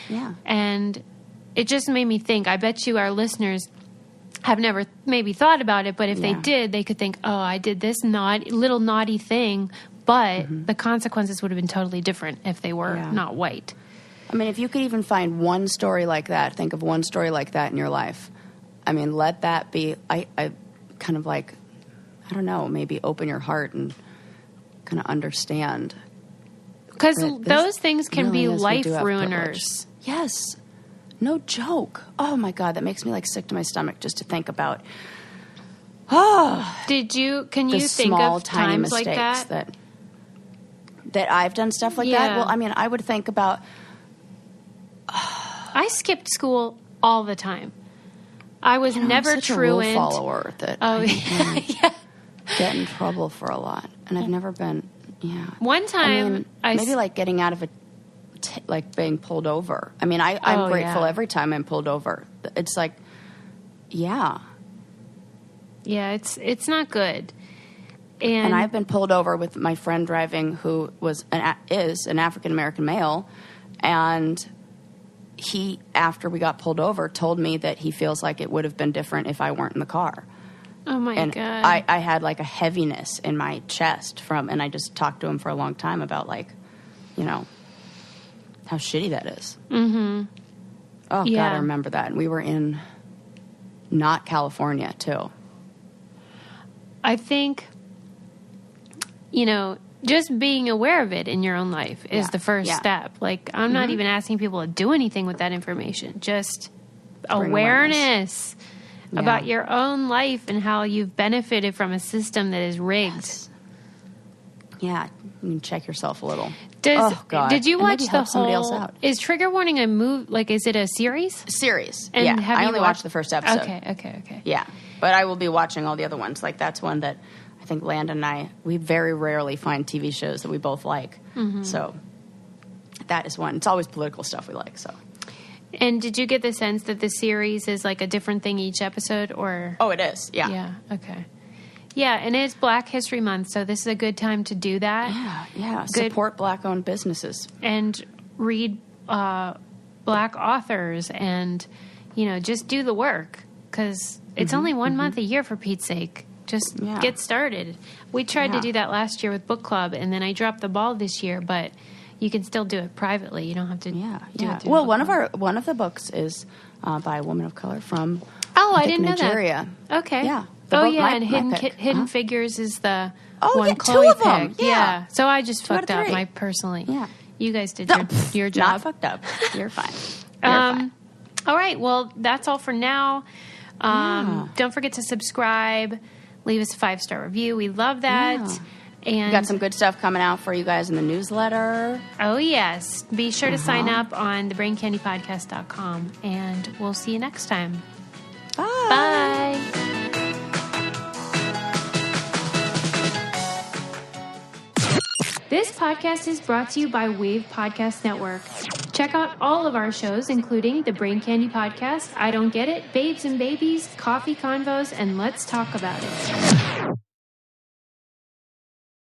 Yeah. And it just made me think. I bet you our listeners have never maybe thought about it, but if they did, they could think, oh, I did this little naughty thing, but the consequences would have been totally different if they were not white. I mean, if you could even find one story like that, think of one story like that in your life. I mean, let that be, I kind of like, I don't know, maybe open your heart and kind of understand. Because those things can be life ruiners. Yes. No joke. Oh my God, that makes me like sick to my stomach just to think about. Can you think of times like that? That I've done stuff like Yeah. that? Well, I mean, I would think about... I skipped school all the time. I was never I'm such truant. a rule follower that I get in trouble for a lot. And I've never been... Yeah. One time, maybe like getting out of like being pulled over. I mean, I'm grateful every time I'm pulled over. It's like, yeah. Yeah, it's not good. And I've been pulled over with my friend driving, who is an African American male, and he, after we got pulled over, told me that he feels like it would have been different if I weren't in the car. Oh my and God. I had like a heaviness in my chest and I just talked to him for a long time about like, how shitty that is. Mm-hmm. Oh God, I remember that. And we were in not California too. I think, just being aware of it in your own life is the first step. Like, I'm not even asking people to do anything with that information. Just awareness. About your own life and how you've benefited from a system that is rigged. Yes. Yeah, you can check yourself a little. Did you watch the whole? Somebody else out. Is Trigger Warning a move? Like, is it a series? Series. And yeah, have I you only watched the first episode. Okay. Yeah, but I will be watching all the other ones. Like, that's one that I think Landon and we very rarely find TV shows that we both like. Mm-hmm. So that is one. It's always political stuff we like. So. And did you get the sense that the series is like a different thing each episode, or? Oh, it is. Yeah. Yeah. Okay. Yeah, and it's Black History Month, so this is a good time to do that. Yeah. Support Black-owned businesses and read Black authors, and just do the work, because it's only 1 month a year, for Pete's sake. Just get started. We tried to do that last year with book club, and then I dropped the ball this year, but. You can still do it privately. You don't have to do it through Well, one of the books is by a woman of color from I didn't know Nigeria. That. Okay. Yeah. And Hidden Figures is the one yeah, Chloe two of them. picked. Yeah. So I just fucked up 3. personally. Yeah. You guys did your job. Not fucked up. You're fine. You're fine. All right. Well, that's all for now. Don't forget to subscribe. Leave us a 5-star review. We love that. Yeah. And we got some good stuff coming out for you guys in the newsletter. Oh, yes. Be sure to sign up on thebraincandypodcast.com, and we'll see you next time. Bye. Bye. This podcast is brought to you by Wave Podcast Network. Check out all of our shows, including The Brain Candy Podcast, I Don't Get It, Babes and Babies, Coffee Convos, and Let's Talk About It.